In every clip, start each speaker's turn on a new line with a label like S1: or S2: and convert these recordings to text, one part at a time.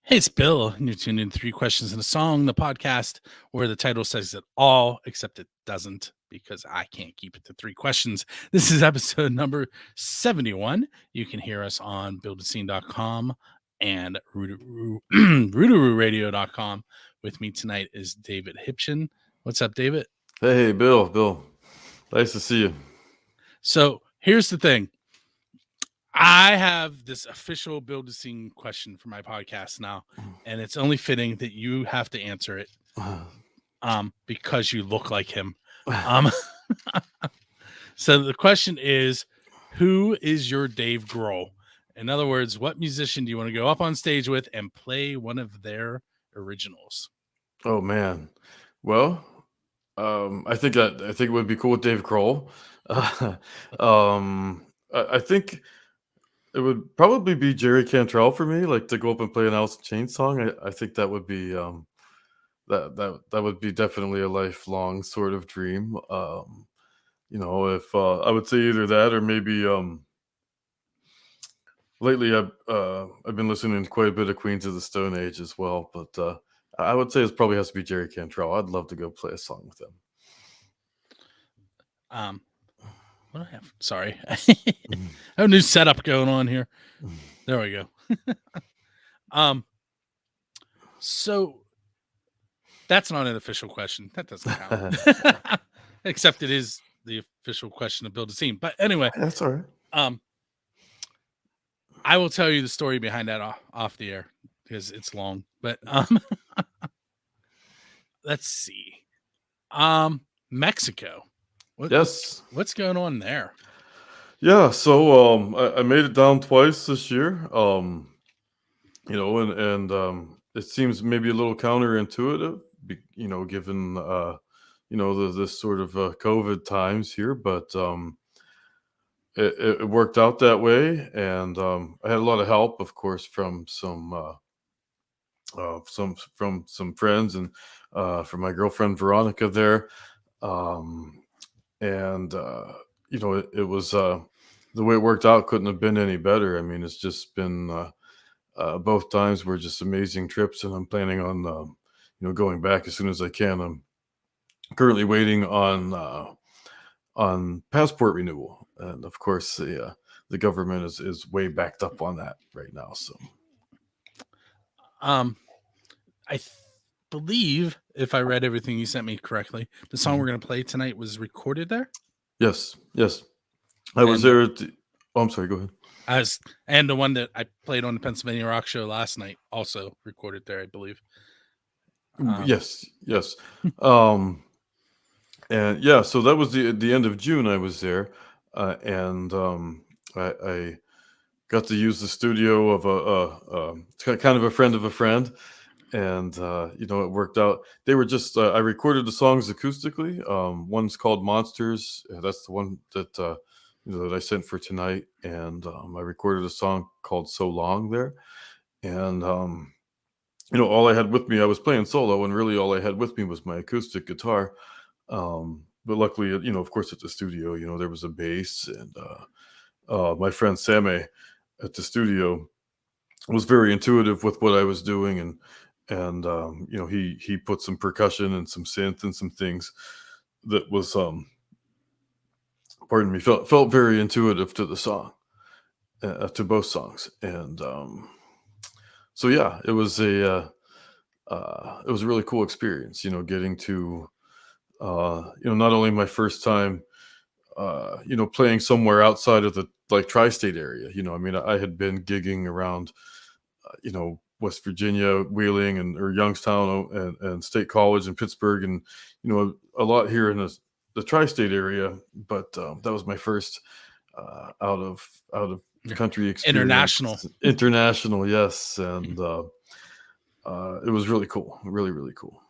S1: Hey, it's Bill, and you're tuned in to Three Questions and a Song, the podcast where the title says it all, except it doesn't, because I can't keep it to three questions. This is episode number 71. You can hear us on buildascene.com and rootaroораdio.com. With me tonight is David Hipchen. What's up, David?
S2: Hey, Bill. Nice to see you.
S1: So here's the thing. I have this official Build a Scene question for my podcast now, and it's only fitting that you have to answer it because you look like him. So the question is, who is your Dave Grohl? In other words, what musician do you want to go up on stage with and play one of their originals?
S2: Oh man, well, I think it would be cool with Dave Grohl. I think it would probably be Jerry Cantrell for me, like to go up and play an Alice in Chains song. I think that would be that would be definitely a lifelong sort of dream. If I would say either that or maybe lately I've been listening to quite a bit of Queens of the Stone Age as well, but I would say it probably has to be Jerry Cantrell. I'd love to go play a song with him.
S1: What do I have? Sorry. I have a new setup going on here. There we go. So that's not an official question. That doesn't count. Except it is the official question of Build a Scene. But anyway.
S2: That's all right.
S1: I will tell you the story behind that off the air because it's long. But let's see. Mexico. What's going on there?
S2: Yeah, so I made it down twice this year. And it seems maybe a little counterintuitive, given this sort of COVID times here, but it worked out that way, and I had a lot of help, of course, from some friends and from my girlfriend Veronica there, it was the way it worked out couldn't have been any better. I mean, it's just been both times were just amazing trips, and I'm planning on going back as soon as I can. I'm currently waiting on passport renewal, and of course the government is way backed up on that right now. So
S1: I believe, if I read everything you sent me correctly, the song we're going to play tonight was recorded there.
S2: Yes. I was there at I'm sorry, go ahead.
S1: And the one that I played on the Pennsylvania Rock Show last night also recorded there, I believe.
S2: Yes. And yeah, so that was the end of June. I was there, and I got to use the studio of a kind of a friend of a friend, and it worked out. They were just I recorded the songs acoustically. One's called Monsters. That's the one that that I sent for tonight, and I recorded a song called So Long there, and all I had with me, I was playing solo, and really all I had with me was my acoustic guitar. But luckily, of course, at the studio, there was a bass, and my friend Sammy at the studio was very intuitive with what I was doing, and he put some percussion and some synth and some things that was felt very intuitive to the song, to both songs, and so yeah, it was a really cool experience, getting to not only my first time playing somewhere outside of the tri-state area. I mean, I had been gigging around West Virginia, Wheeling or Youngstown and State College in Pittsburgh, and a lot here in the tri-state area, but that was my first out of country experience. International, yes, and it was really cool, really cool.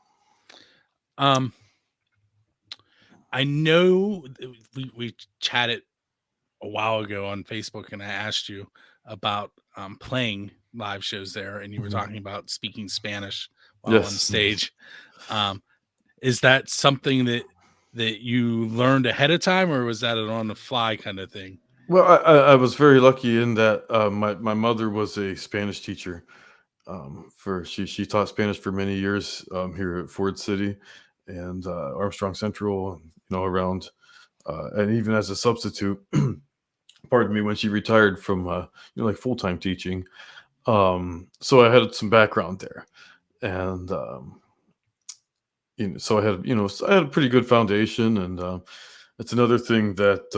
S1: I know we chatted a while ago on Facebook, and I asked you about playing live shows there, and you were talking about speaking Spanish while on stage. Is that something that you learned ahead of time, or was that an on the fly kind of thing?
S2: Well, I was very lucky in that my mother was a Spanish teacher, For she taught Spanish for many years here at Ford City and Armstrong Central, and, around, and even as a substitute. Pardon me, when she retired from like full time teaching. So I had some background there, and so I had so I had a pretty good foundation, and it's another thing that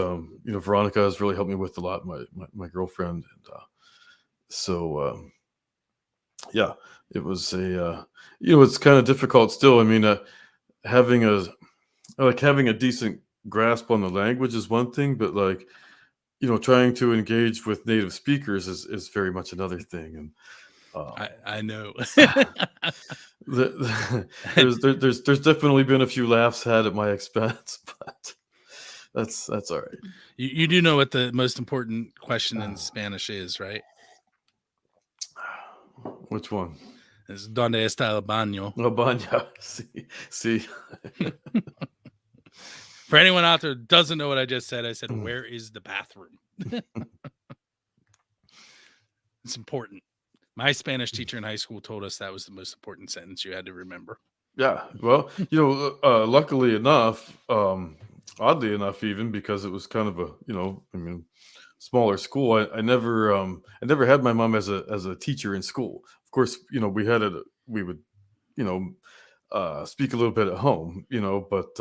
S2: Veronica has really helped me with a lot. My girlfriend, and so yeah, it was a it's kind of difficult still. I mean, having a having a decent grasp on the language is one thing, but like trying to engage with native speakers is very much another thing. And
S1: I know.
S2: there's definitely been a few laughs had at my expense, but that's all right.
S1: You do know what the most important question in Spanish is, right?
S2: Which one?
S1: It's ¿Dónde está el baño?
S2: Oh, Banya. See.
S1: For anyone out there who doesn't know what I just said, I said,
S2: Mm.
S1: where is the bathroom? It's important. My Spanish teacher in high school told us that was the most important sentence you had to remember.
S2: Yeah. Well, luckily enough, oddly enough, even because it was kind of a, I mean, smaller school. I never had my mom as a teacher in school. Of course, we would, you know, speak a little bit at home, but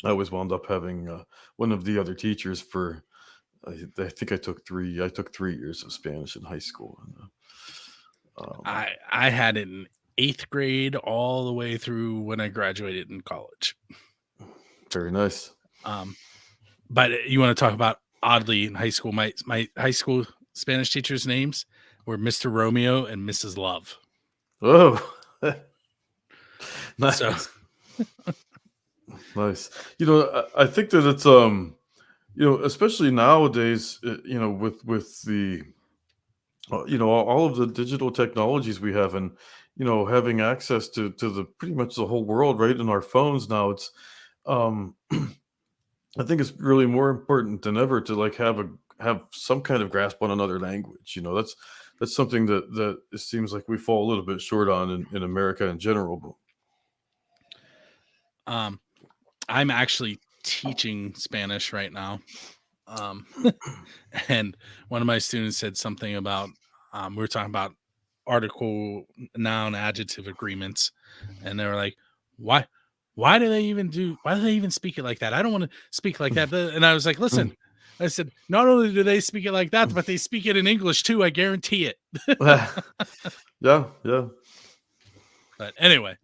S2: I always wound up having one of the other teachers for. I think I took 3 years of Spanish in high school. And,
S1: I had it in 8th grade all the way through when I graduated in college.
S2: very nice.
S1: But you want to talk about oddly in high school? My high school Spanish teachers' names were Mr. Romeo and Mrs. Love.
S2: Oh, nice.
S1: So
S2: Nice. I think that it's especially nowadays, with the all of the digital technologies we have, and having access to the pretty much the whole world right in our phones now. It's um I think it's really more important than ever to like have some kind of grasp on another language. That's something that it seems like we fall a little bit short on in America in general.
S1: um, I'm actually teaching Spanish right now. And one of my students said something about we were talking about article, noun, adjective agreements, and they were like, why do they even speak it like that? I don't want to speak like that. And I was like, listen, I said, not only do they speak it like that, but they speak it in English too, I guarantee it.
S2: Yeah, yeah.
S1: But anyway,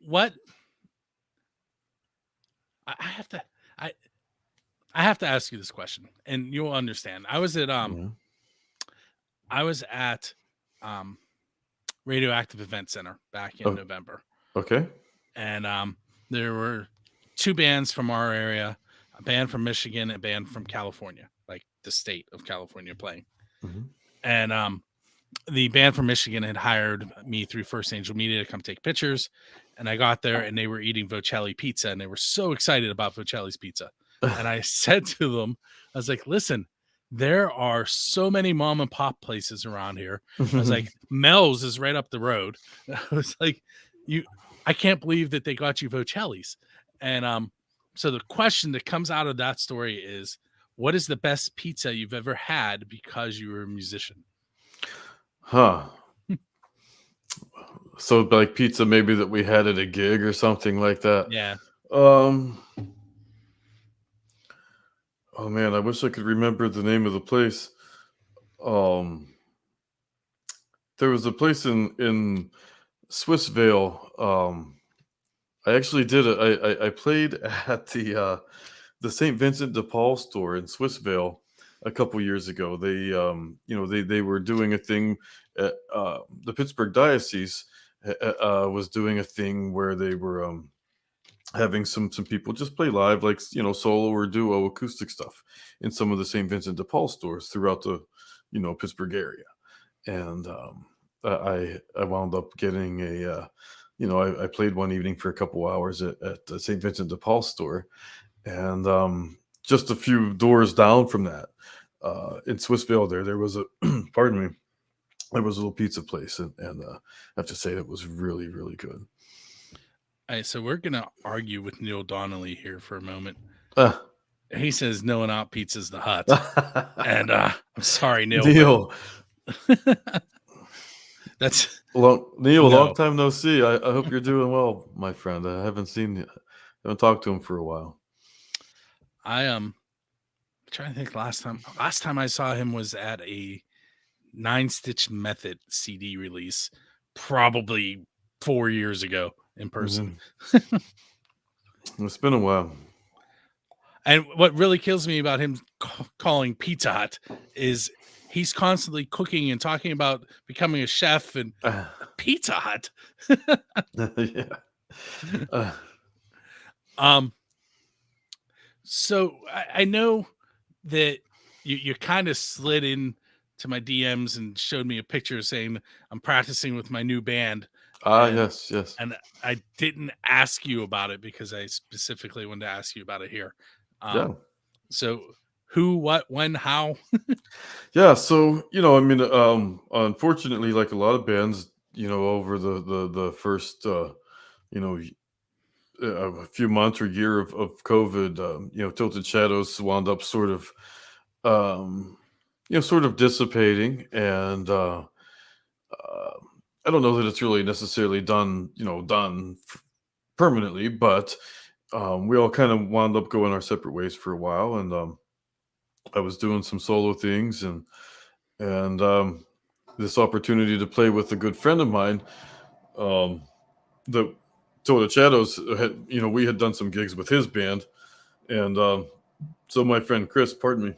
S1: what I have to I have to ask you this question, and you'll understand.
S2: Yeah.
S1: I was at Radioactive Event Center back in
S2: Oh,
S1: November,
S2: okay.
S1: and there were 2 bands from our area, a band from Michigan, a band from California, like the state of California, playing.
S2: Mhm.
S1: And the band from Michigan had hired me through First Angel Media to come take pictures, and I got there and they were eating Vocelli pizza, and they were so excited about Vocelli's pizza. And I said to them, I was like, listen, there are so many mom and pop places around here. I was like, Mel's is right up the road. I was like, I can't believe that they got you Vocelli's. And so the question that comes out of that story is, what is the best pizza you've ever had because you were a musician?
S2: Huh. So like pizza maybe that we had at a gig or something like that.
S1: Yeah.
S2: Um oh man, I wish I could remember the name of the place. Um there was a place in Swissvale. I actually did it. I played at the St. Vincent de Paul store in Swissvale a couple years ago. They were doing a thing at the Pittsburgh Diocese was doing a thing where they were having some people just play live, like solo or duo acoustic stuff in some of the St. Vincent de Paul stores throughout the Pittsburgh area. And I wound up getting I played one evening for a couple hours at the St. Vincent de Paul store, and just a few doors down from that, in Swissvale. There was a pardon me. There was a little pizza place, and I have to say it was really really good.
S1: All right, so we're gonna argue with Neil Donnelly here for a moment.
S2: Ah.
S1: He says no and out pizza's the hut. And I'm sorry, Neil, but
S2: Neil,
S1: that's
S2: Neil, long
S1: no.
S2: time no see. I hope you're doing well, my friend. I haven't seen you, haven't talked to him for a while.
S1: I trying to think last time I saw him was at a Nine Stitch Method CD release, probably 4 years ago in person.
S2: Hmm. It's been a while.
S1: And what really kills me about him calling Pizza Hut is he's constantly cooking and talking about becoming a chef and Pizza Hut.
S2: Yeah. Uh,
S1: um, so I know that you kind of slid in to my DMs and showed me a picture saying I'm practicing with my new band, and
S2: yes, yes.
S1: and I didn't ask you about it because I specifically wanted to ask you about it here.
S2: Yeah.
S1: So who, what, when, how?
S2: Yeah, so, I mean, unfortunately, like a lot of bands, over the first, you know, a few months or year of COVID, Tilted Shadows wound up um, sort of dissipating, and uh, I don't know that it's really necessarily done permanently, but we all kind of wound up going our separate ways for a while, and I was doing some solo things, and this opportunity to play with a good friend of mine, um, that Total Shadows had, we had done some gigs with his band, and so my friend Chris, pardon me,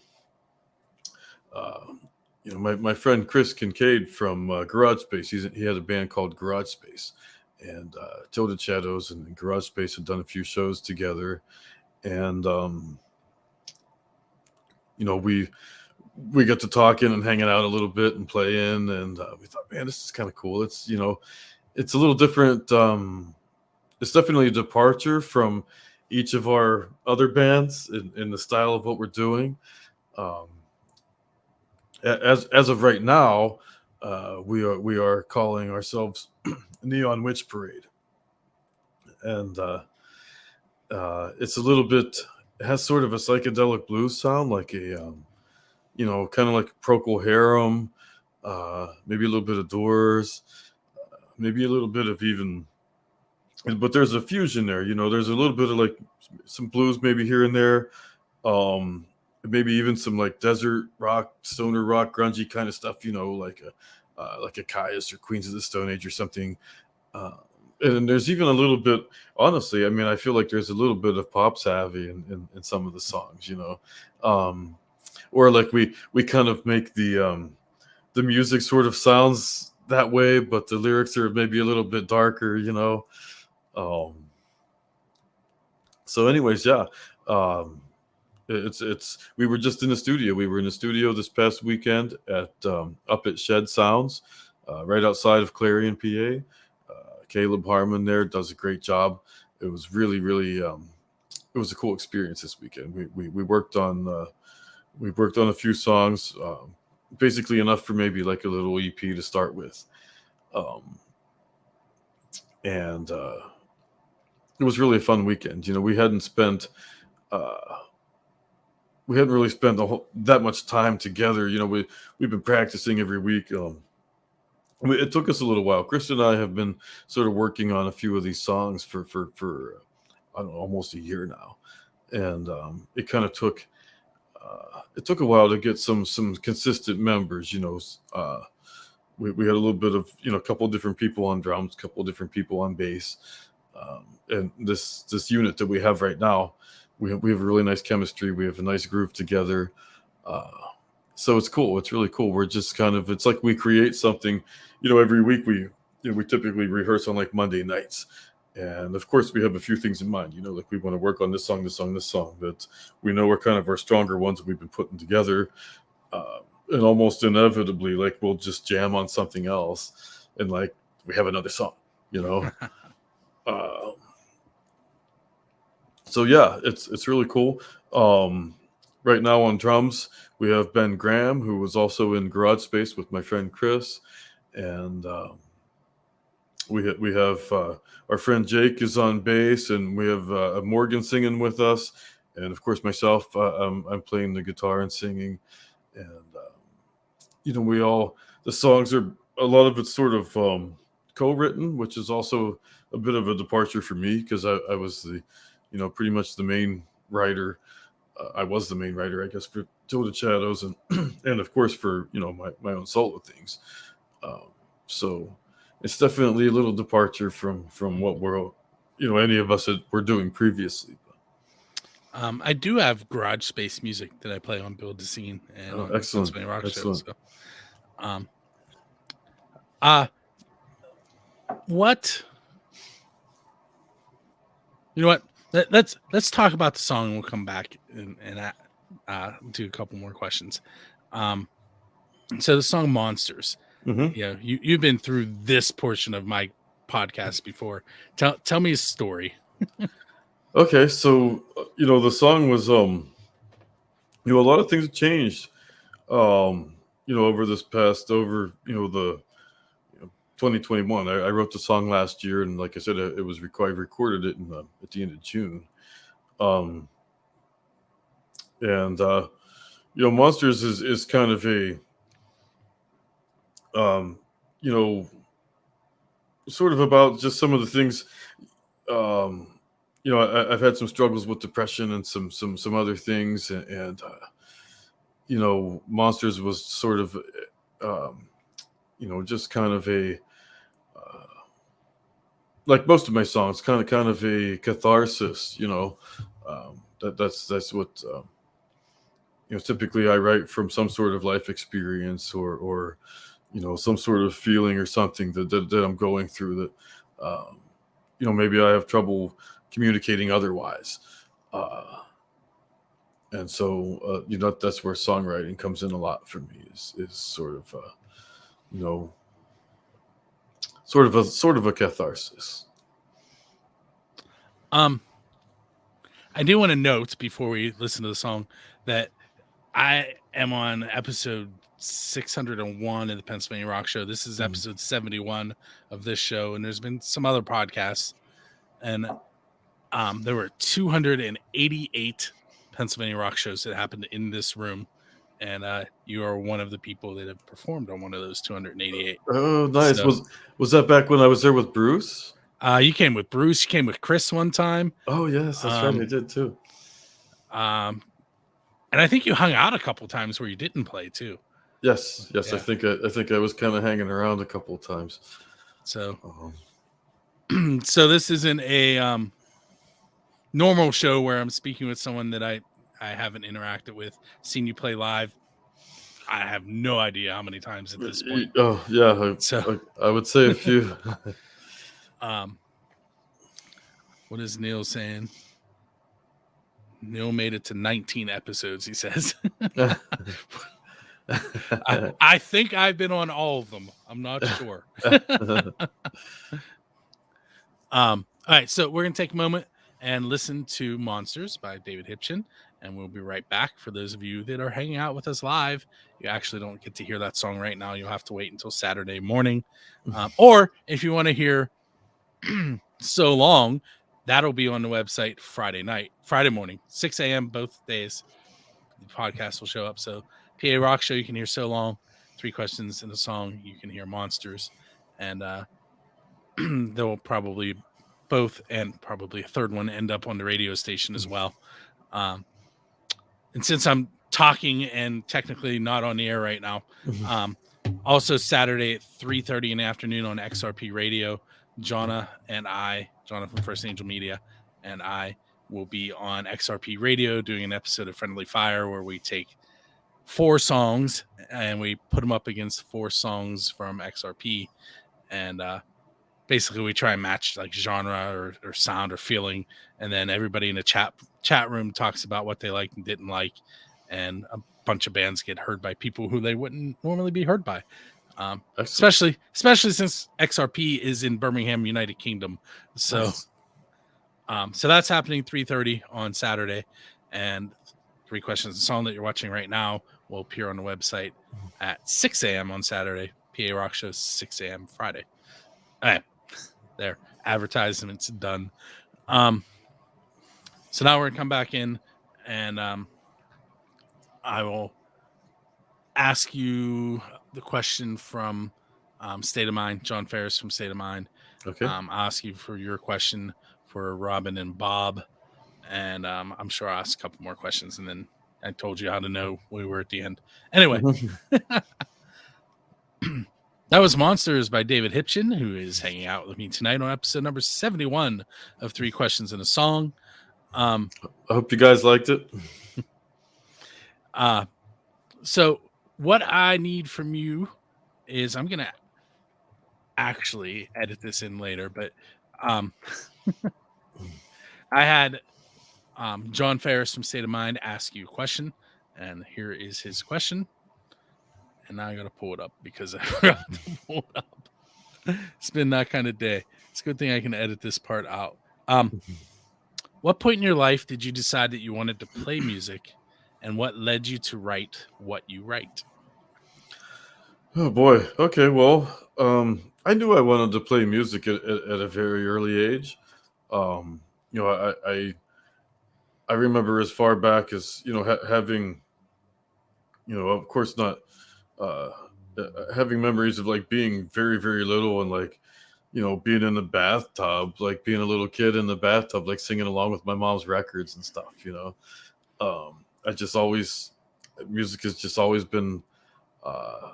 S2: uh, my friend Chris Kincaid from Garage Space, he had a band called Garage Space, and Tilted Shadows and Garage Space had done a few shows together, and we got to talking and hanging out a little bit and playing, and we thought, man, this is kind of cool. It's a little different. It's definitely a departure from each of our other bands in the style of what we're doing. Um, as of right now, we are calling ourselves Neon Witch Parade, and it's a little bit. It has sort of a psychedelic blues sound, like a kind of like Procol Harum, maybe a little bit of Doors, maybe a little bit of even, but there's a fusion there. There's a little bit of like some blues maybe here and there, um, maybe even some like desert rock, stoner rock, grungy kind of stuff. Like a Caius or Queens of the Stone Age or something. Uh, and there's even a little bit, honestly, I mean, I feel like there's a little bit of pop savvy in some of the songs, um, or like we kind of make the music sort of sounds that way, but the lyrics are maybe a little bit darker, Um, so, anyways, yeah, um, it's we were just in the studio. We were in the studio this past weekend at up at Shed Sounds, right outside of Clarion, PA. Caleb Harmon there does a great job. It was really, really, it was a cool experience this weekend. We worked on a few songs, basically enough for maybe like a little EP to start with, um, and it was really a fun weekend. Uh, we hadn't really spent that much time together. We've been practicing every week. It took us a little while. Chris and I have been sort of working on a few of these songs for I don't know, almost a year now, and it took a while to get some consistent members. We had a little bit of a couple of different people on drums, a couple of different people on bass, and this unit that we have right now, we have a really nice chemistry. We have a nice groove together. Uh, so it's cool. It's really cool. We're just it's like we create something, every week. We typically rehearse on like Monday nights, and of course we have a few things in mind. Like we want to work on this song, this song, this song that we know are kind of our stronger ones that we've been putting together. And almost inevitably, like we'll just jam on something else, and like we have another song. You know. Uh, so yeah, it's really cool. Um, right now on drums, we have Ben Graham, who was also in Garage Space with my friend Chris, and we have our friend Jake is on bass, and we have Morgan singing with us, and of course myself. I'm playing the guitar and singing, and we all the songs are a lot of it's sort of co-written, which is also a bit of a departure for me because I was the pretty much the main writer. I was the main writer, I guess, for Tilted Shadows and and of course for my own solo things. So it's definitely a little departure from what we're any of us were doing previously.
S1: I do have garage space music that I play on Build the Scene and on the
S2: Excellent,
S1: Pennsylvania Rock Show.
S2: excellent.
S1: So, um, uh, what you know what? Let's talk about the song, and we'll come back and do a couple more questions. So the song "Monsters."
S2: Hmm.
S1: You've been through this portion of my podcast before. Tell me a story.
S2: Okay, so the song was a lot of things have changed over this past over the 2021. I wrote the song last year, and like I said, it was recorded it at the end of June. And Monsters is kind of a you know sort of about just some of the things. I've had some struggles with depression and some other things, and Monsters was sort of just kind of a like most of my songs, kind of a catharsis. That's what typically I write from some sort of life experience or some sort of feeling or something that I'm going through that maybe I have trouble communicating otherwise. And so that's where songwriting comes in a lot for me is sort of sort of a catharsis.
S1: I do want to note before we listen to the song that I am on episode 601 of the Pennsylvania Rock Show. This is episode 71 of this show, and there's been some other podcasts, and there were 288 Pennsylvania Rock shows that happened in this room, and you are one of the people that have performed on one of those 288.
S2: Oh, nice.
S1: So,
S2: Was that back when I was there with Bruce?
S1: you came with Bruce. You came with Chris one time.
S2: Oh, yes, that's right. I did too.
S1: And I think you hung out a couple times where you didn't play too.
S2: Yes.
S1: Yeah.
S2: I think I was kind of hanging around a couple of times.
S1: So, so this isn't a normal show where I'm speaking with someone that I haven't interacted with. Seen you play live. I have no idea how many times at this point.
S2: Oh yeah, I would say a few.
S1: What is Neil saying? Neil made it to 19 episodes, he says. I think I've been on all of them. I'm not sure. All right, so we're going to take a moment and listen to Monsters by David Hipchen, and we'll be right back. For those of you that are hanging out with us live, you actually don't get to hear that song right now. You'll have to wait until Saturday morning. Or if you want to hear So Long, that'll be on the website Friday morning, 6 a.m. both days. The podcast will show up. So PA Rock Show, you can hear So Long. 3 questions in the song, you can hear Monsters. And there will probably both and probably a third one end up on the radio station as well. And since I'm talking and technically not on the air right now, also Saturday at 3:30 in the afternoon on XRP Radio, Jonna from First Angel Media, and I will be on XRP Radio doing an episode of Friendly Fire where we take 4 songs and we put them up against 4 songs from XRP, and basically we try and match like genre or sound or feeling, and then everybody in the chat room talks about what they liked and didn't like, and a bunch of bands get heard by people who they wouldn't normally be heard by. Especially since XRP is in Birmingham, United Kingdom. So,
S2: Nice.
S1: So that's happening 3:30 on Saturday, and 3 Questions, the song that you're watching right now will appear on the website at 6 a.m. on Saturday. PA Rock Show 6 a.m. Friday. All right, there. Advertisements done. So now we're gonna come back in, and I will ask you the question from State of Mind, John Ferris from State of Mind.
S2: Okay.
S1: I'll ask you for your question for Robin and Bob, and I'm sure I'll ask a couple more questions, and then I told you how to know we were at the end. Anyway, that was Monsters by David Hipchen, who is hanging out with me tonight on episode number 71 of 3 Questions and a Song.
S2: I hope you guys liked it.
S1: So what I need from you is, I'm gonna actually edit this in later, but I had John Ferris from State of Mind ask you a question, and here is his question. And now I gotta pull it up because I forgot to pull it up. It's been that kind of day. It's a good thing I can edit this part out. What point in your life did you decide that you wanted to play music, and what led you to write what you write?
S2: Oh boy. Okay. Well, I knew I wanted to play music at a very early age. You know, I remember as far back as, you know, having, you know, of course not, uh, having memories of like being very, very little and like, you know, being in the bathtub, like being a little kid in the bathtub, like singing along with my mom's records and stuff, you know. I just always, music has just always been, uh,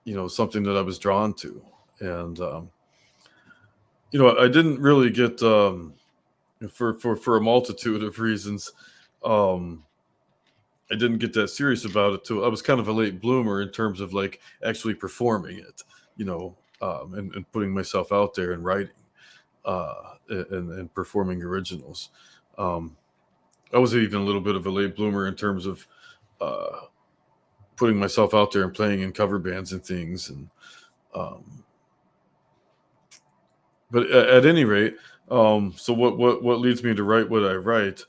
S2: you know, something that I was drawn to. And, you know, I didn't really get, for a multitude of reasons, um, I didn't get that serious about it till I was kind of a late bloomer in terms of like actually performing it, you know, and putting myself out there and writing, and performing originals. Um, I was even a little bit of a late bloomer in terms of uh, putting myself out there and playing in cover bands and things. And um, but at any rate, so what leads me to write what I write?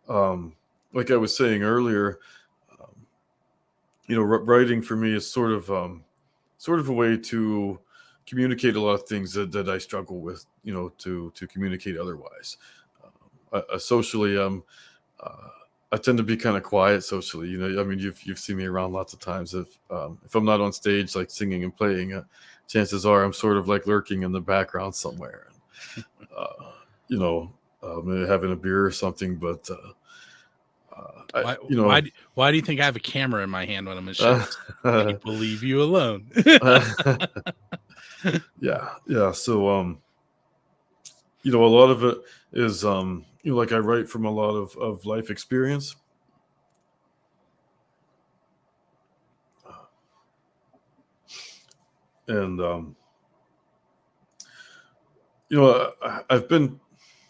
S2: Um, like I was saying earlier, um, you know, writing for me is sort of a way to communicate a lot of things that I struggle with, you know, to communicate otherwise. Socially, uh, I tend to be kind of quiet socially. You know, I mean, you've seen me around lots of times. If I'm not on stage, like singing and playing, chances are I'm sort of like lurking in the background somewhere. Uh, you know, maybe having a beer or something. But
S1: Why,
S2: you
S1: why,
S2: know,
S1: why do you think I have a camera in my hand when I'm in shows? People leave you alone.
S2: yeah. So you know, a lot of it is you know, like I write from a lot of life experience. And you know,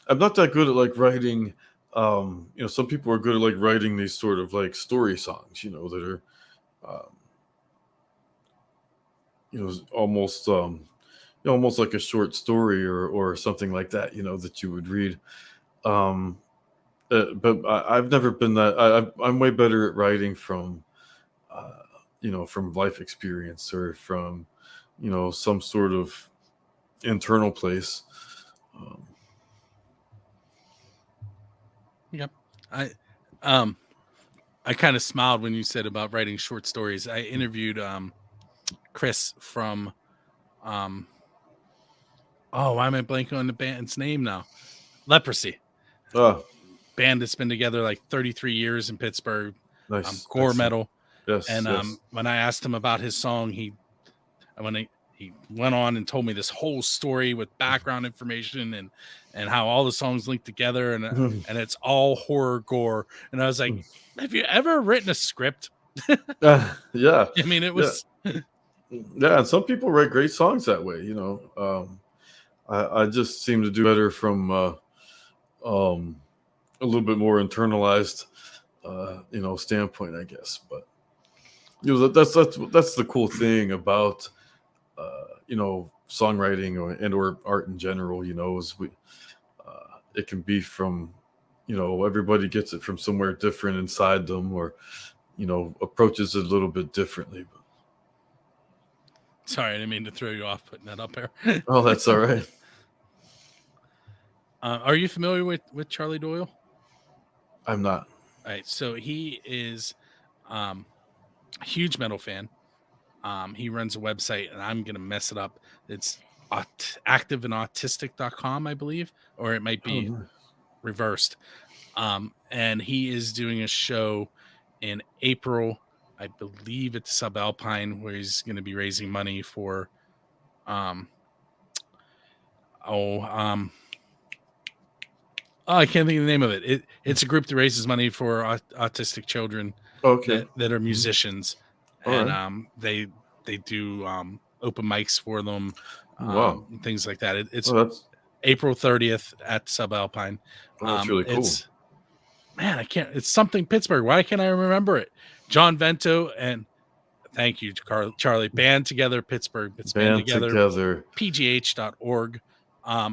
S2: I'm not that good at like writing. You know, some people are good at like writing these sort of like story songs, you know, that are um, you know, almost you know, almost like a short story or something like that, you know, that you would read. um but I've never been that. I'm way better at writing from uh, you know, from life experience or from, you know, some sort of internal place. Um,
S1: Yep. I um I kind of smiled when you said about writing short stories. I interviewed Chris from um oh, why am I blanking on the band's name now? Leprosy.
S2: ah,
S1: Band that's been together like 33 years in Pittsburgh,
S2: nice,
S1: gore
S2: excellent.
S1: metal.
S2: Yes,
S1: And
S2: yes.
S1: when I asked him about his song, he went on and told me this whole story with background information and how all the songs link together, and it's all horror gore. And I was like, have you ever written a script?
S2: Yeah,
S1: I mean, it
S2: yeah,
S1: was
S2: yeah. And some people write great songs that way. You know, I just seem to do better from um, a little bit more internalized, you know, standpoint, I guess. But you know, that's the cool thing about you know, songwriting or art in general. You know, is it can be from, everybody gets it from somewhere different inside them, or approaches it a little bit differently.
S1: Sorry, I didn't mean to throw you off putting that up there.
S2: Oh, that's all right.
S1: Are you familiar with Charlie Doyle?
S2: I'm not.
S1: All right, so he is a huge metal fan. He runs a website, and I'm going to mess it up. It's activeandautistic.com, I believe, or it might
S2: Oh,
S1: be
S2: nice.
S1: reversed. And he is doing a show in April, I believe, at the Subalpine, where he's going to be raising money for, I can't think of the name of it. It's a group that raises money for autistic children
S2: Okay.
S1: that are musicians,
S2: All
S1: and
S2: right.
S1: they do open mics for them,
S2: Wow.
S1: and things like that. It's
S2: Oh, that's
S1: April 30th at Subalpine.
S2: really cool.
S1: It's man, I can't. It's something Pittsburgh. Why can't I remember it? John Vento and thank you, Charlie. Band Together Pittsburgh. It's Band
S2: Band
S1: Together
S2: together.
S1: PGH.org.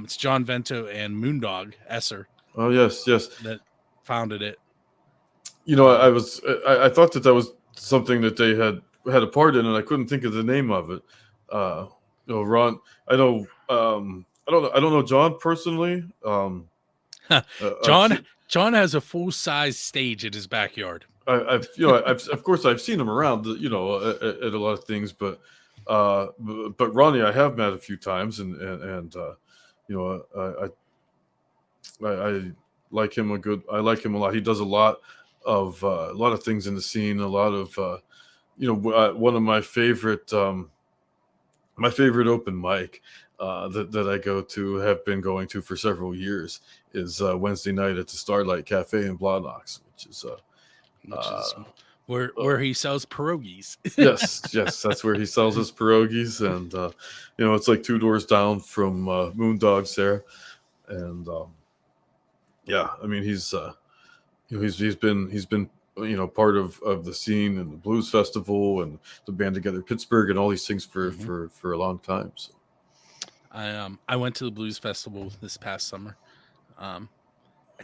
S1: It's John Vento and Moondog Esser
S2: Oh, yes, yes.
S1: that founded it.
S2: I thought that was something that they had a part in, and I couldn't think of the name of it. Ron, I know. I don't know John personally.
S1: John has a full size stage in his backyard.
S2: Of course I've seen him around, at a lot of things, but Ronnie I have met a few times, and I like him I like him a lot. He does a lot of things in the scene, a lot of one of my favorite open mic that I have been going to for several years is Wednesday night at the Starlight Cafe in Blawnox, which is
S1: where he sells pierogies.
S2: yes, that's where he sells his pierogies, and it's like 2 doors down from Moondog's there, and yeah, I mean he's been part of the scene and the blues festival and the Band Together Pittsburgh and all these things for a long time. So
S1: I went to the blues festival this past summer. I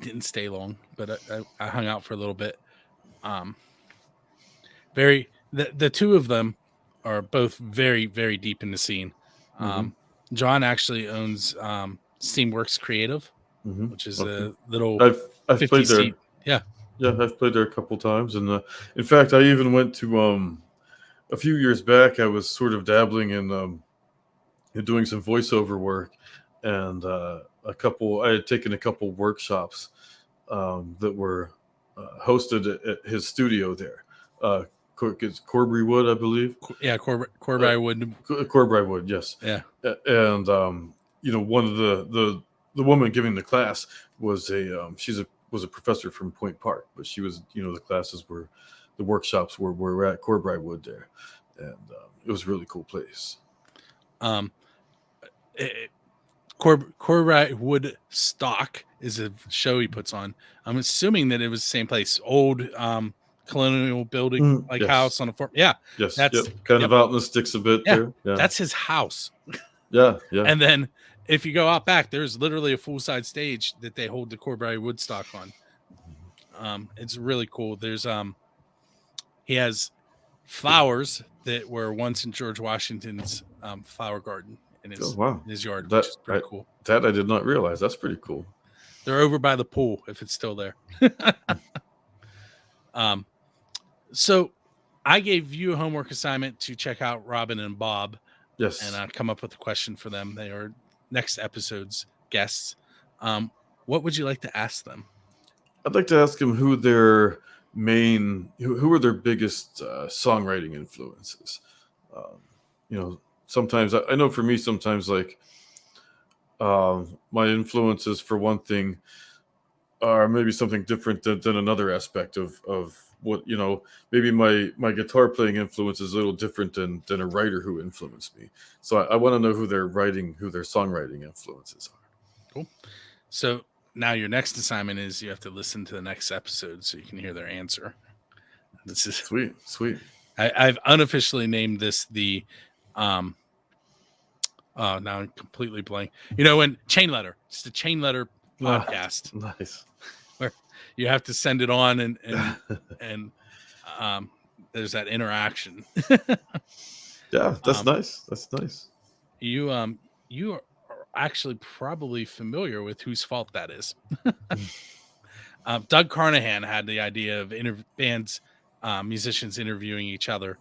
S1: didn't stay long, but I hung out for a little bit. The two of them are both very, very deep in the scene. John actually owns Steamworks Creative, which is a little
S2: I've
S1: 50
S2: played there.
S1: seat. Yeah,
S2: I've played there a couple times, and in fact, I even went to a few years back. I was sort of dabbling in doing some voiceover work, and I had taken a couple workshops that were hosted at his studio there. It's Corbry Wood, I believe.
S1: Yeah, Corbry Wood.
S2: Corbry Wood, yes.
S1: Yeah,
S2: and one of the woman giving the class was was a professor from Point Park, but she was the workshops were at Corbry Wood there, and it was a really cool place.
S1: Corbry Wood Stock is a show he puts on. I'm assuming that it was the same place, old colonial building
S2: Yes.
S1: house on a farm. Yeah,
S2: yes, that's kind of out in the sticks a bit there. Yeah,
S1: that's his house.
S2: yeah.
S1: And then if you go out back, there's literally a full size stage that they hold the Corbry Woodstock on. It's really cool. There's he has flowers that were once in George Washington's flower garden in his yard, which is pretty cool.
S2: That I did not realize. That's pretty cool.
S1: They're over by the pool if it's still there. So I gave you a homework assignment to check out Robin and Bob.
S2: Yes.
S1: And come up with a question for them. They are next episode's guests. What would you like to ask them?
S2: I'd like to ask them who are their biggest songwriting influences. Sometimes I know for me, sometimes like my influences for one thing are maybe something different than another aspect of what maybe my guitar playing influence is a little different than a writer who influenced me. So I want to know who their songwriting influences are.
S1: Cool. So now your next assignment is you have to listen to the next episode so you can hear their answer. This is
S2: sweet.
S1: I've unofficially named this the now I'm completely blank. When Chain Letter. It's the Chain Letter podcast.
S2: Nice.
S1: Where you have to send it on, and um, there's that interaction.
S2: Yeah, that's
S1: um,
S2: nice. That's nice.
S1: you are actually probably familiar with whose fault that is. Doug Carnahan had the idea of bands, musicians interviewing each other,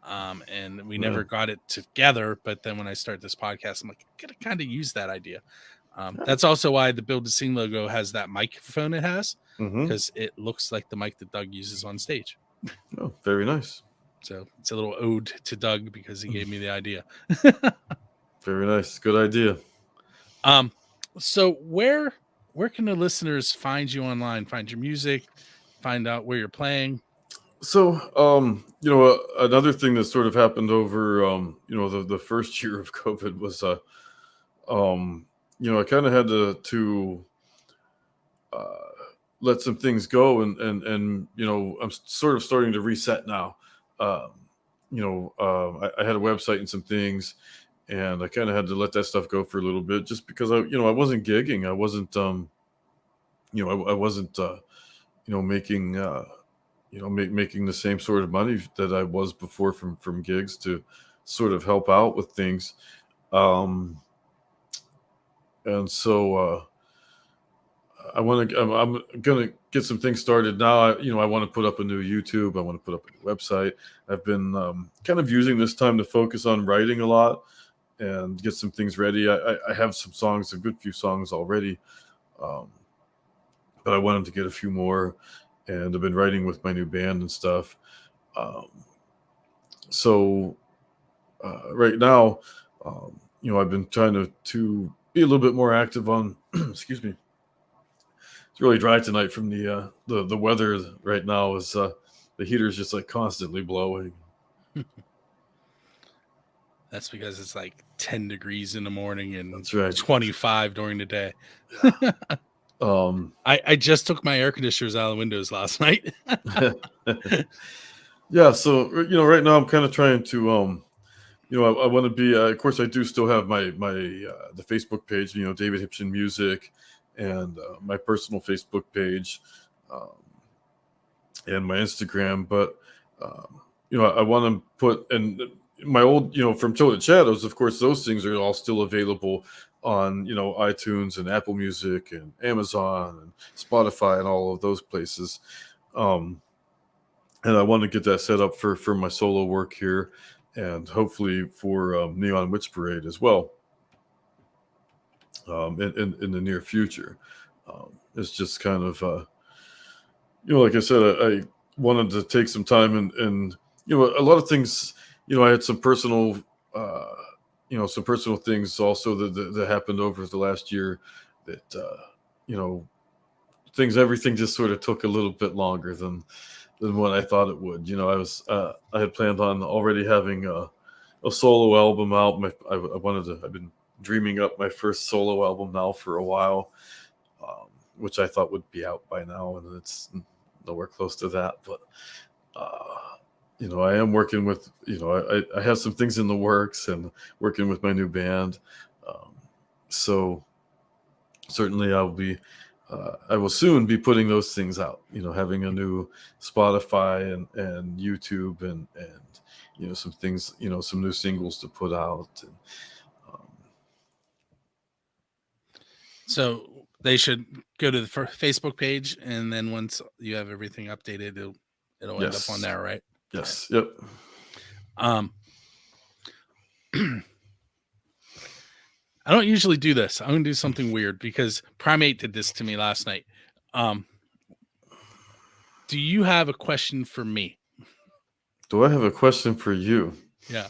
S1: and we
S2: Yeah.
S1: never got it together. But then when I start this podcast, I'm like, I gotta kind of use that idea.
S2: Yeah.
S1: That's also why the Build to Sing logo has that microphone it has,
S2: Mm-hmm.
S1: because it looks like the mic that Doug uses on stage.
S2: Oh, very nice.
S1: So it's a little ode to Doug because he gave me the idea.
S2: Very nice. Good idea.
S1: um, so where can the listeners find you online, find your music, find out where you're playing?
S2: So, another thing that sort of happened over, the first year of COVID was, um, I kind of had to uh, let some things go, and I'm sort of starting to reset now. Um, I had a website and some things, and I kind of had to let that stuff go for a little bit, just because I wasn't gigging, I wasn't, I wasn't, making, making the same sort of money that I was before from gigs to sort of help out with things. Um, and so I'm gonna get some things started now. I want to put up a new YouTube. I want to put up a new website. I've been kind of using this time to focus on writing a lot and get some things ready. I have some songs, a good few songs already, um, but I wanted to get a few more, and I've been writing with my new band and stuff. Um, so right now, I've been trying to be a little bit more active on. Excuse me. It's really dry tonight from the weather right now. Is the heater's just like constantly blowing.
S1: That's because it's like 10 degrees in the morning and
S2: That's right.
S1: 25 during the day.
S2: Um,
S1: I just took my air conditioners out of the windows last night.
S2: yeah. So right now I'm kind of trying to I want to be. Of course, I do still have my the Facebook page. David Hipchen Music, and my personal Facebook page. Um, and my Instagram. But I want to put and my old, from Tilted Shadows. Of course, those things are all still available on iTunes and Apple Music and Amazon and Spotify and all of those places. Um, and I want to get that set up for my solo work here, and hopefully for Neon Witch Parade as well. In the near future, it's just kind of like I said, I wanted to take some time and a lot of things. I had uh, some personal things also that happened over the last year that you know, everything just sort of took a little bit longer than what I thought it would. I had planned on already having a solo album out. I've been dreaming up my first solo album now for a while, which I thought would be out by now, and it's nowhere close to that. But I am working with, I have some things in the works and working with my new band. Um, so certainly I will soon be putting those things out. Having a new Spotify and YouTube and some things, some new singles to put out. And, um,
S1: So they should go to the Facebook page, and then once you have everything updated, it'll end up on
S2: yes,
S1: there, right? Okay.
S2: yes, yep.
S1: Um, I don't usually do this. I'm gonna do something weird because Primate did this to me last night. Um, do you have a question for me?
S2: Do I have a question for you?
S1: Yeah,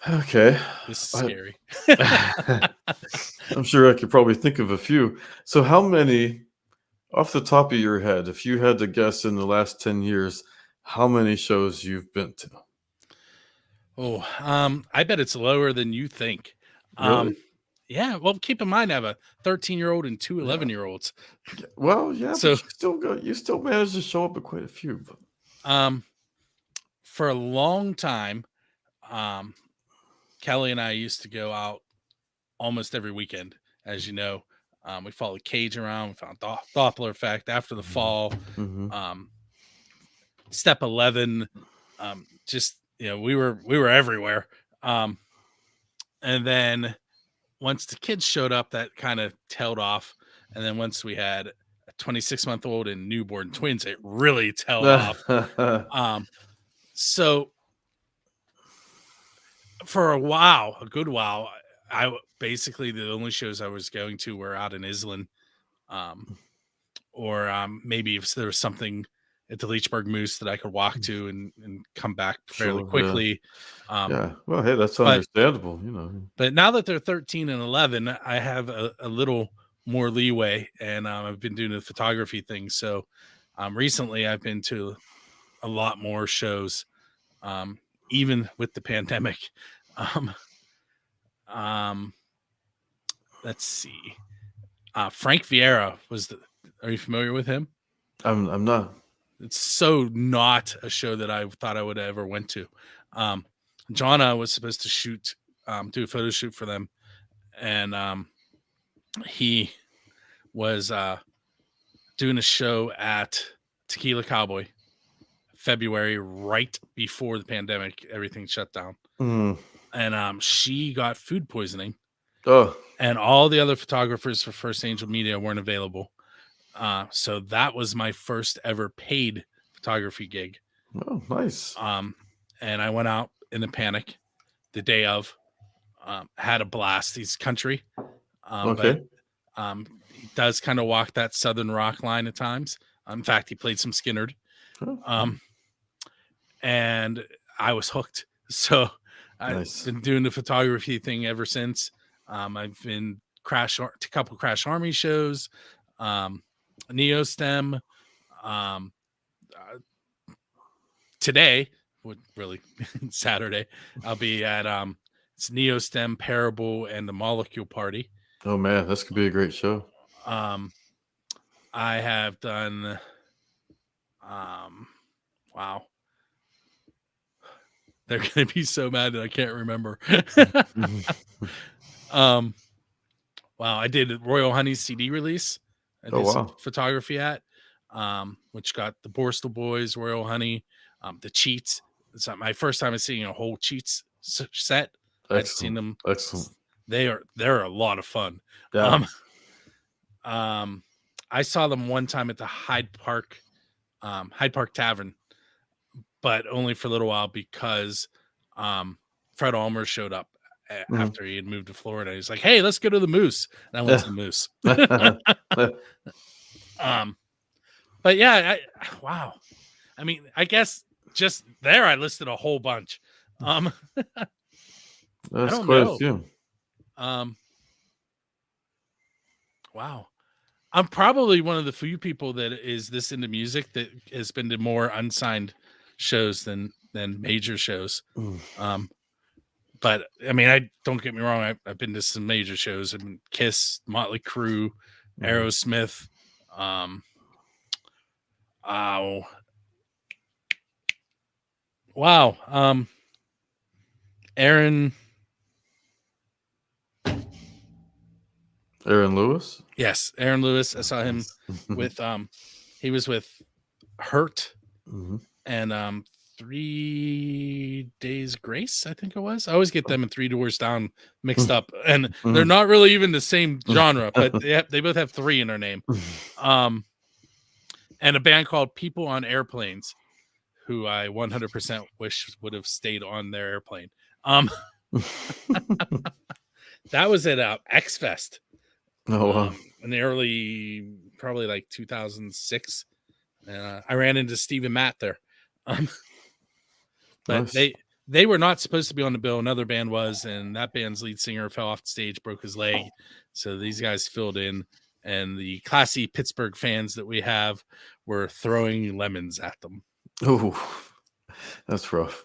S2: Okay.
S1: this is
S2: I,
S1: scary.
S2: I'm sure I could probably think of a few. So, how many, off the top of your head, if you had to guess in the last 10 years, how many shows you've been to?
S1: Oh, I bet it's lower than you think.
S2: Really?
S1: Yeah, well, keep in mind I have a 13-year-old and two
S2: Yeah.
S1: 11-year-olds.
S2: Yeah. Well, yeah, but
S1: So,
S2: you still managed to show up at quite a few. But
S1: um, for a long time, um, Kelly and I used to go out almost every weekend, as you know. We followed Cage around. We found Doppler effect after the fall. Step 11. Just we were everywhere. And then once the kids showed up, that kind of tailed off. And then once we had a 26-month-old and newborn twins, it really tailed off. So for a good while, I basically the only shows I was going to were out in Islin, or maybe if there was something at the Leechburg Moose that I could walk to and come back fairly quickly.
S2: Yeah. Well, hey, that's understandable,
S1: But now that they're 13 and 11, I have a little more leeway, and I've been doing the photography thing. So recently I've been to a lot more shows, even with the pandemic. Let's see. Frank Vieira are you familiar with him?
S2: I'm not.
S1: It's so not a show that I thought I would ever went to. Jonna was supposed to do a photo shoot for them, and he was doing a show at Tequila Cowboy February, right before the pandemic, everything shut down. And she got food poisoning. And all the other photographers for First Angel Media weren't available. So that was my first ever paid photography gig.
S2: Oh, nice.
S1: And I went out in a panic the day of, had a blast. He's country.
S2: Okay.
S1: But he does kind of walk that Southern rock line at times. In fact, he played some Skinnerd. And I was hooked. So I've been doing the photography thing ever since. I've been a couple Crash Army shows, Neostem. Today, really Saturday, I'll be at it's Neostem, Parable, and the Molecule Party.
S2: Oh man, this could be a great show.
S1: I have done wow. They're gonna be so mad that I can't remember. Wow, I did Royal Honey's CD release. I did some photography at, which got the Borstal Boys, Royal Honey, the Cheats. It's not my first time seeing a whole Cheats set. I'd seen them.
S2: Excellent.
S1: They're a lot of fun.
S2: Yeah.
S1: I saw them one time at the Hyde Park Tavern, but only for a little while because Fred Almer showed up after he had moved to Florida. He's like, "Hey, let's go to the Moose," and I went to the Moose. But yeah, wow. I mean, I guess just there I listed a whole bunch.
S2: That's
S1: quite
S2: a few.
S1: Wow. I'm probably one of the few people that is this into music that has been to more unsigned shows than major shows. But I mean, I don't get me wrong. I've been to some major shows. I've been Kiss, Motley Crue, Aerosmith. Wow. Aaron
S2: Lewis?
S1: Yes, Aaron Lewis. I saw him with he was with Hurt and 3 Days Grace, I think it was. I always get them and Three Doors Down mixed up, and they're not really even the same genre, but they both have 3 in their name. And a band called People on Airplanes, who I 100% wish would have stayed on their airplane. That was at X Fest. In the early, probably like 2006. And I ran into Steve and Matt there. But nice. They were not supposed to be on the bill. Another band was, and that band's lead singer fell off the stage, broke his leg. So these guys filled in, and the classy Pittsburgh fans that we have were throwing lemons at them.
S2: Oh, that's rough.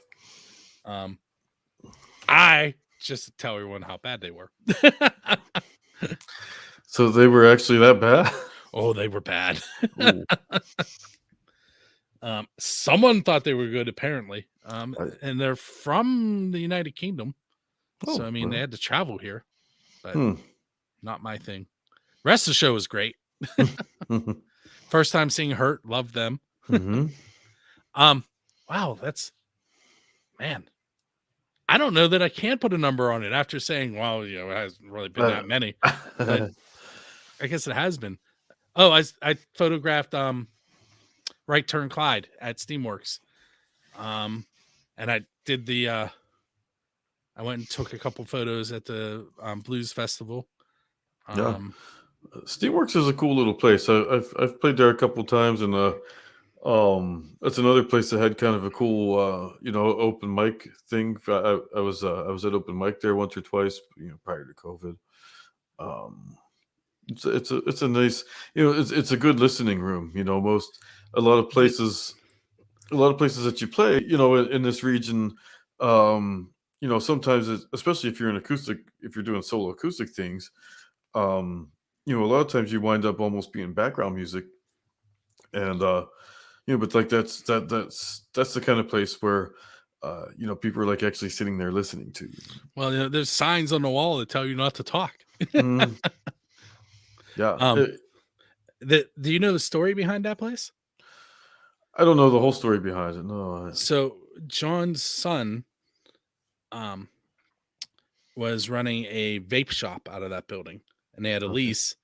S1: I just tell everyone how bad they were.
S2: So they were actually that bad?
S1: Oh, they were bad. Someone thought they were good, apparently. And they're from the United Kingdom. So, I mean, they had to travel here. But not my thing. Rest of the show was great.
S2: Mhm.
S1: First time seeing Hurt, loved them. Um, wow, that's man. I don't know that I can put a number on it after saying, well, it hasn't really been that many, but I guess it has been. Oh, I photographed Right Turn Clyde at Steamworks. And I did I went and took a couple photos at the blues festival.
S2: Yeah. Steamworks is a cool little place. I've played there a couple times, and that's another place that had kind of a cool open mic thing. I was at open mic there once or twice, prior to COVID. Um, it's a nice, it's a good listening room. A lot of
S1: The-
S2: places that you play, in this region, sometimes especially if you're if you're doing solo acoustic things, um, a lot of times you wind up almost being background music, and but like that's the kind of place where people are like actually sitting there listening to you.
S1: well, there's signs on the wall that tell you not to talk.
S2: Mm, yeah.
S1: um, do you know the story behind that place?
S2: I don't know the whole story behind it. No.
S1: So John's son um was running a vape shop out of that building, and they had a
S2: Okay.
S1: lease,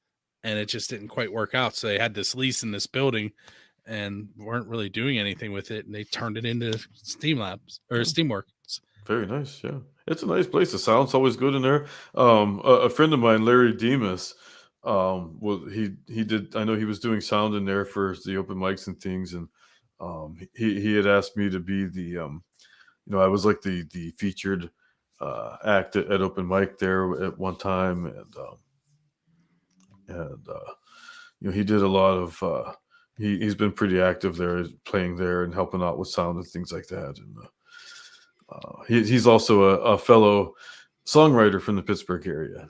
S1: and it just didn't quite work out. So they had this lease in this building and weren't really doing anything with it, and they turned it into Steam Labs or
S2: Oh,
S1: Steamworks.
S2: very nice. Yeah, it's a nice place. The sound's always good in there. A friend of mine, Larry Demas, well, he did. I know he was doing sound in there for the open mics and things, and he had asked me to be I was like the featured act at open mic there at one time, and he did a lot of. He's been pretty active there, playing there and helping out with sound and things like that, and. He's also a fellow songwriter from the Pittsburgh area.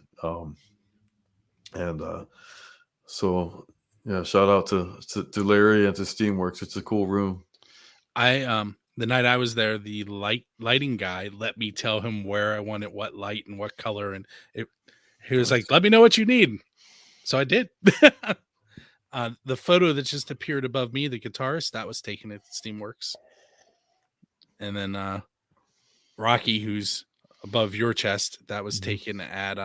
S2: And so, yeah, shout out to Larry and to Steamworks. It's a cool room.
S1: I the night I was there, the lighting guy let me tell him where I wanted what light and what color, and he was like,
S2: Nice.
S1: "Let me know what you need." So I did. The photo that just appeared above me, the guitarist, that was taken at Steamworks, and then Rocky, who's above your chest, that was
S2: Mhm.
S1: taken at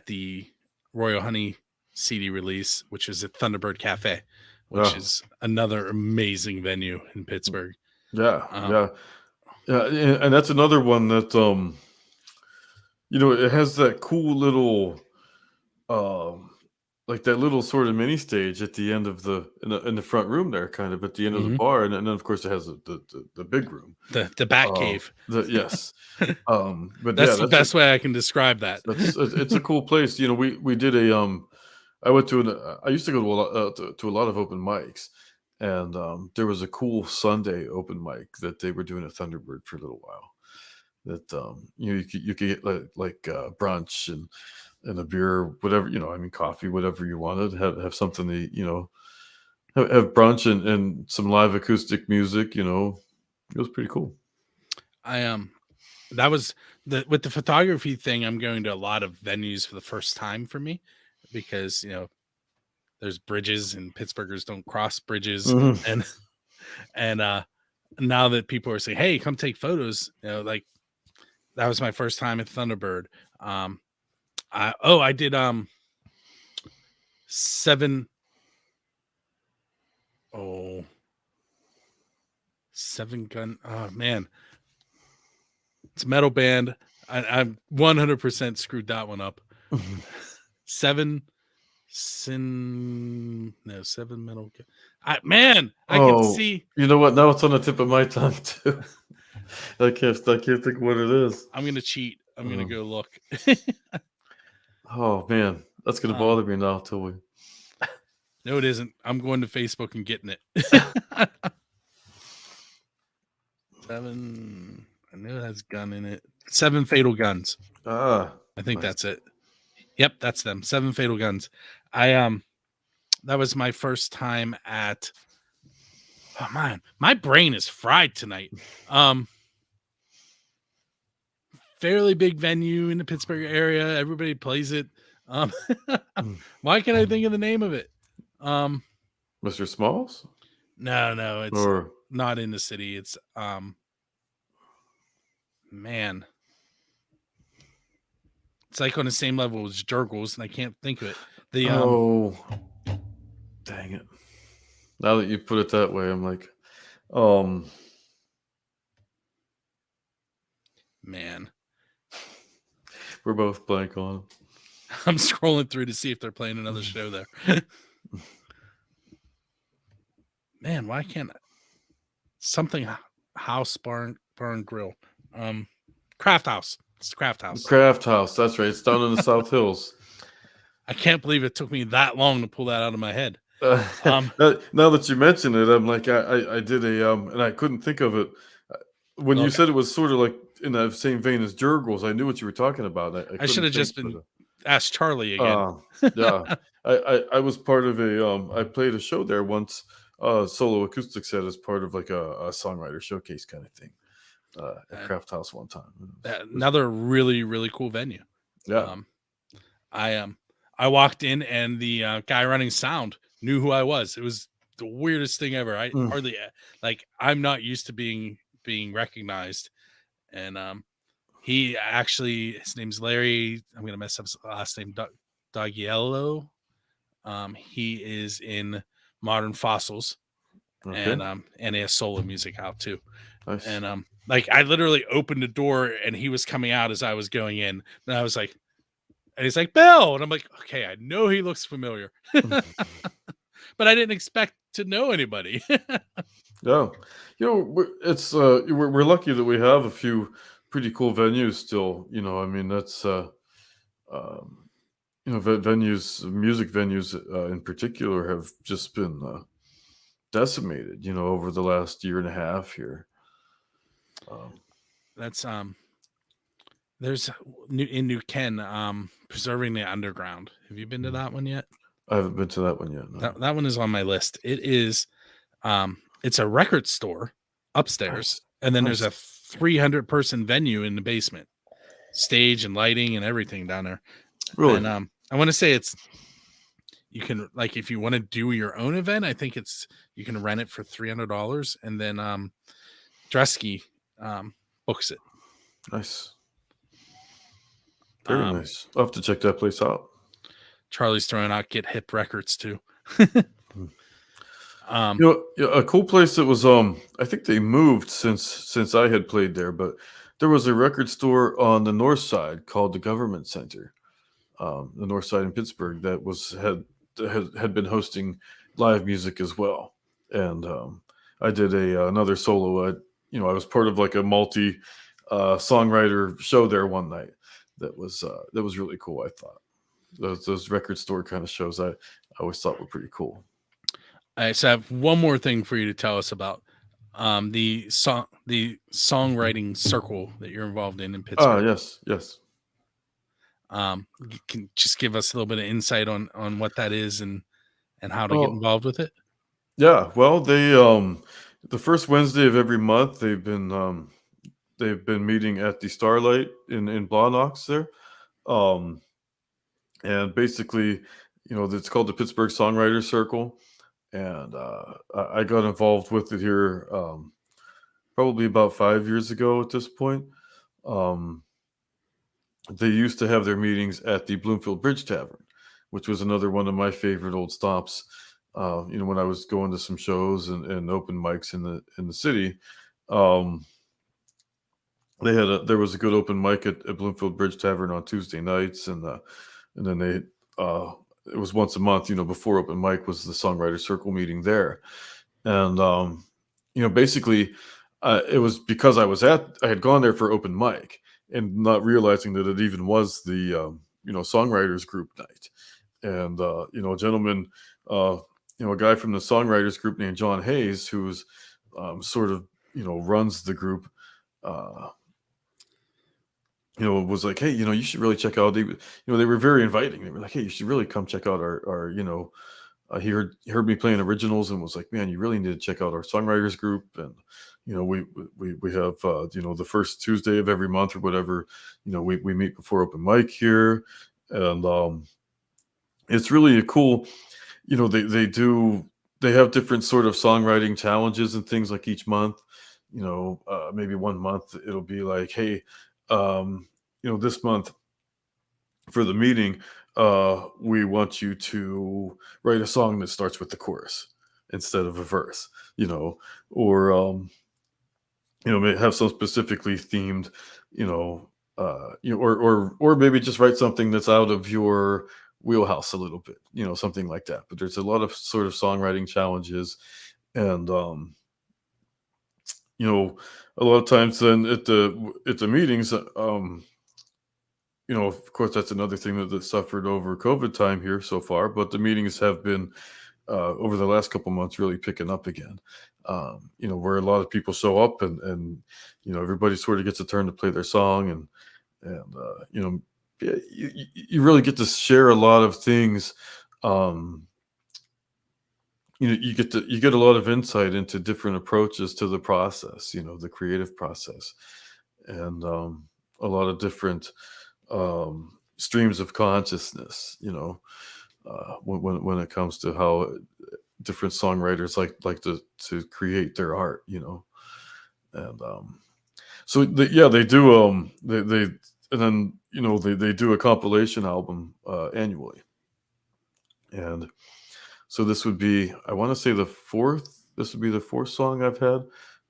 S1: the Royal Honey CD release, which is at Thunderbird Cafe, which
S2: Yeah,
S1: is another amazing venue in Pittsburgh.
S2: yeah,
S1: Um,
S2: yeah, yeah, and that's another one that it has that cool little um like that little sort of mini stage at the end of in the front room there, kind of at the end of the
S1: mhm.
S2: bar, and then of course it has the big room.
S1: The Bat Cave.
S2: Yes. But yeah,
S1: That's the best way I can describe that.
S2: it's a cool place. We did I went to I used to go to a lot of open mics, and there was a cool Sunday open mic that they were doing at Thunderbird for a little while. That you could get brunch and a beer, whatever, I mean, coffee, whatever you wanted. Have something to have brunch and some live acoustic music. It was pretty cool.
S1: I that was with the photography thing. I'm going to a lot of venues for the first time for me because there's bridges and Pittsburghers don't cross bridges,
S2: Mhm.
S1: and and now that people are saying, "Hey, come take photos," like that was my first time at Thunderbird. I did 7 oh 7 gun. Oh man, it's a metal band. I'm 100% screwed that one up. 7 sin no 7 metal. Man, I can
S2: Oh,
S1: see.
S2: you know what? Now it's on the tip of my tongue too. I can't think of what it is.
S1: I'm gonna cheat. I'm gonna
S2: Um,
S1: go look.
S2: oh man, that's gonna
S1: um,
S2: bother me now till we.
S1: no, it isn't. I'm going to Facebook and getting it. 7. I know it has gun in it. 7 fatal guns.
S2: Ah,
S1: I think
S2: nice.
S1: that's it. Yep, that's them. 7 fatal guns. I that was my first time at. Oh man, my brain is fried tonight. Fairly big venue in the Pittsburgh area. Everybody plays it. Um,
S2: Mm.
S1: why can't I think of the name of it? Um,
S2: Mr. Smalls?
S1: no, it's
S2: Or
S1: not in the city. It's man, it's like on the same level as Jurgles, and I can't think of it. The
S2: oh, dang it. Now that you put it that way, I'm like, um,
S1: man,
S2: we're both blank on
S1: I'm scrolling through to see if they're playing another
S2: it.
S1: show there. Man, why can't something house barn grill? Craft House. It's Craft House.
S2: Craft House, that's right. It's down in the South Hills.
S1: I can't believe it took me that long to pull that out of my head.
S2: Uh,
S1: Um,
S2: now that you mention it, I'm like, I did a and I couldn't think of it Uh, when you
S1: okay,
S2: said it was sort of like in that same vein as Jurgles. I knew what you were talking about. I
S1: I should
S2: couldn't
S1: have
S2: think,
S1: just been asked Charlie again.
S2: yeah, I was part of a I played a show there once, solo acoustic set as part of like a songwriter showcase kind of thing at
S1: Uh,
S2: Craft House one time. It was
S1: Another really cool venue.
S2: yeah.
S1: Um, I I walked in and the guy running sound knew who I was. It was the weirdest thing ever. I
S2: Mm,
S1: hardly like I'm not used to being recognized, and he actually his name's Larry. I'm gonna mess up his last name. Dagiello. He is in Modern Fossils,
S2: okay,
S1: and he has solo music out too.
S2: nice.
S1: And like I literally opened the door and he was coming out as I was going in, and I was like, and he's like, Bill, and I'm like, okay, I know he looks familiar, but I didn't expect to know anybody.
S2: Yeah, it's we're lucky that we have a few pretty cool venues still. I mean that's um, venues, music venues in particular, have just been decimated. Over the last year and a half here. Um,
S1: That's there's new in New Ken, preserving the underground. Have you been to
S2: mm,
S1: that one yet?
S2: I haven't been to that one yet. No.
S1: That one is on my list. It is it's a record store upstairs,
S2: Nice,
S1: and then there's
S2: nice.
S1: a 300 person venue in the basement, stage and lighting and everything down there.
S2: Really
S1: And I want to say it's you can like if you want to do your own event, I think it's you can rent it for $300, and then Dresky books it.
S2: nice, very
S1: Um,
S2: nice. I'll have to check that place out.
S1: Charlie's throwing out Get Hip Records too.
S2: Mm.
S1: um,
S2: Yeah, a cool place that was I think they moved since I had played there, but there was a record store on the north side called the Government Center, the north side in Pittsburgh, that had been hosting live music as well. And I did a another solo. I was part of like a multi songwriter show there one night. That was really cool. I thought those record store kind of shows I always thought were pretty cool.
S1: I just have one more thing for you to tell us about the songwriting circle that you're involved in
S2: Ah,
S1: Pittsburgh.
S2: yes, yes.
S1: You can just give us a little bit of insight on what that is and how to get
S2: Oh,
S1: involved with it.
S2: yeah. Well, they the first Wednesday of every month they've been meeting at the Starlight in Blawnox there. Um, and basically, it's called the Pittsburgh Songwriter Circle, and I got involved with it here probably about 5 years ago at this point. Um, they used to have their meetings at the Bloomfield Bridge Tavern, which was another one of my favorite old stops. When I was going to some shows and open mics in the city, um, there was a good open mic at Bloomfield Bridge Tavern on Tuesday nights, and then it was once a month. Before open mic was the Songwriter Circle meeting there, and basically, it was because I had gone there for open mic and not realizing that it even was the songwriters group night, and a gentleman, uh, a guy from the songwriters group named John Hayes, who's sort of runs the group. Uh, was like, hey, you should really check out. They were very inviting. They were like, hey, you should really come check out our he heard me playing originals and was like, man, you really need to check out our songwriters group. And we have the first Tuesday of every month or whatever. We meet before open mic here, and it's really a cool. They have different sort of songwriting challenges and things like each month. Maybe one month it'll be like, hey, this month for the meeting, we want you to write a song that starts with the chorus instead of a verse, or may have some specifically themed, you know, or maybe just write something that's out of your wheelhouse a little bit, something like that. But there's a lot of sort of songwriting challenges, and a lot of times then at the meetings, of course, that's another thing that suffered over COVID time here so far. But the meetings have been over the last couple months really picking up again. Where a lot of people show up and everybody sort of gets a turn to play their song and yeah, you really get to share a lot of things. Um, you get a lot of insight into different approaches to the process, the creative process, and a lot of different streams of consciousness. When it comes to how different songwriters like to create their art. And so yeah, they do. They and then they do a compilation album annually, and so this would be, I want to say, the fourth. This would be the fourth song I've had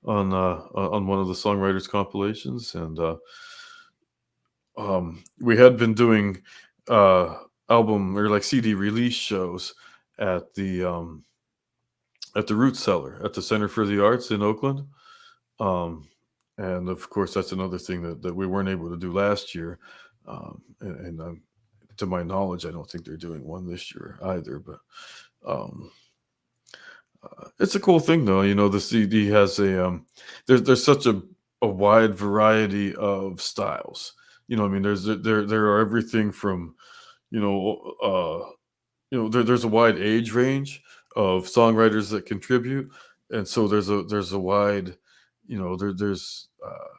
S2: on one of the songwriters compilations, and we had been doing album or like CD release shows at the Root Cellar at the Center for the Arts in Oakland. Um, and of course, that's another thing that we weren't able to do last year. And to my knowledge, I don't think they're doing one this year either. But um, it's a cool thing, though. The CD has there's such a wide variety of styles. I mean, there are everything from you know there's a wide age range of songwriters that contribute, and so there's a wide,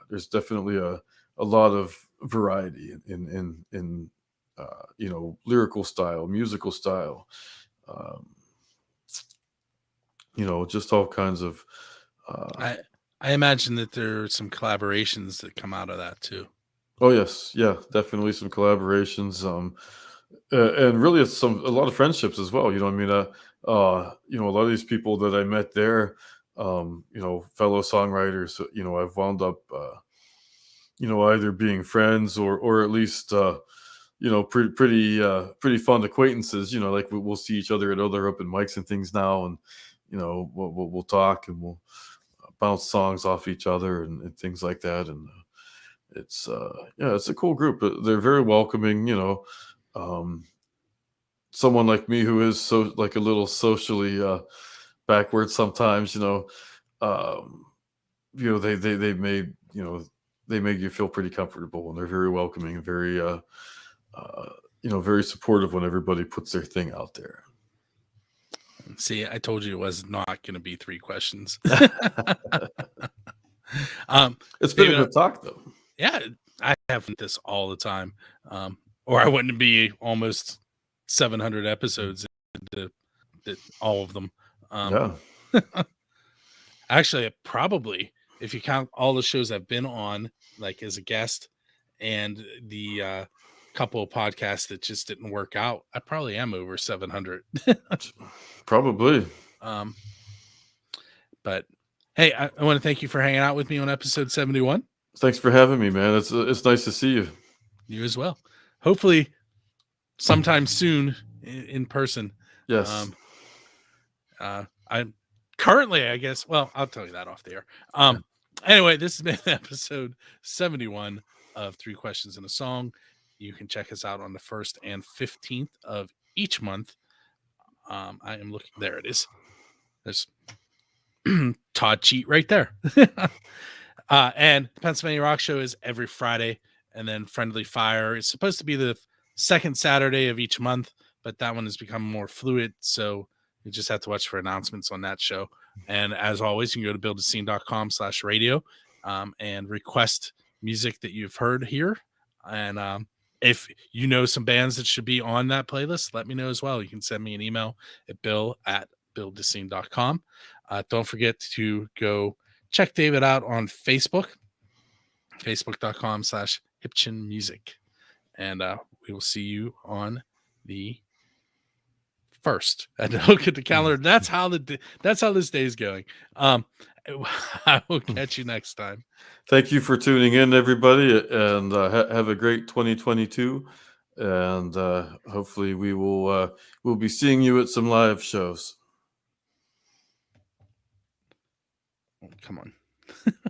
S2: there's definitely a lot of variety in lyrical style, musical style, um, just all kinds of. Uh,
S1: I imagine that there are some collaborations that come out of that too.
S2: oh yes, yeah, definitely some collaborations. And really it's a lot of friendships as well. I mean, a lot of these people that I met there, fellow songwriters, I've wound up either being friends or at least pretty fun acquaintances. Like we'll see each other at other open mics and things now, and we'll talk and we'll bounce songs off each other and things like that. And it's yeah, it's a cool group. They're very welcoming. Um, Someone like me who is so like a little socially backward sometimes. Um, they made they make you feel pretty comfortable, and they're very welcoming and very very supportive when everybody puts their thing out there.
S1: See, I told you it was not going to be 3 questions.
S2: It's been
S1: David,
S2: a good talk though.
S1: yeah, I have this all the time, or I wouldn't be almost 700 episodes into all of them.
S2: Yeah.
S1: Actually, probably, if you count all the shows I've been on, like as a guest, and the couple of podcasts that just didn't work out, I probably am over 700.
S2: Probably.
S1: But hey, I want to thank you for hanging out with me on episode 71.
S2: Thanks for having me, man. It's nice to see you.
S1: You as well. Hopefully, sometime soon in person.
S2: Yes.
S1: I'm currently, I guess. Well, I'll tell you that off the air. Anyway, this has been episode 71 of 3 Questions and a Song. You can check us out on the 1st and 15th of each month. I am looking. There it is. There's Todd Cheat right there. And the Pennsylvania Rock Show is every Friday. And then Friendly Fire is supposed to be the second Saturday of each month, but that one has become more fluid. So you just have to watch for announcements on that show. And as always, you can go to buildascene.com/radio and request music that you've heard here. And if you know some bands that should be on that playlist, let me know as well. You can send me an email at bill@builddescene.com. Don't forget to go check David out on Facebook, facebook.com/Hipchen Music. And we will see you on the first. And look at the calendar. That's how this day is going. I will catch you next time.
S2: Thank you for tuning in, everybody, and have a great 2022. And hopefully we'll be seeing you at some live shows.
S1: Oh, come on.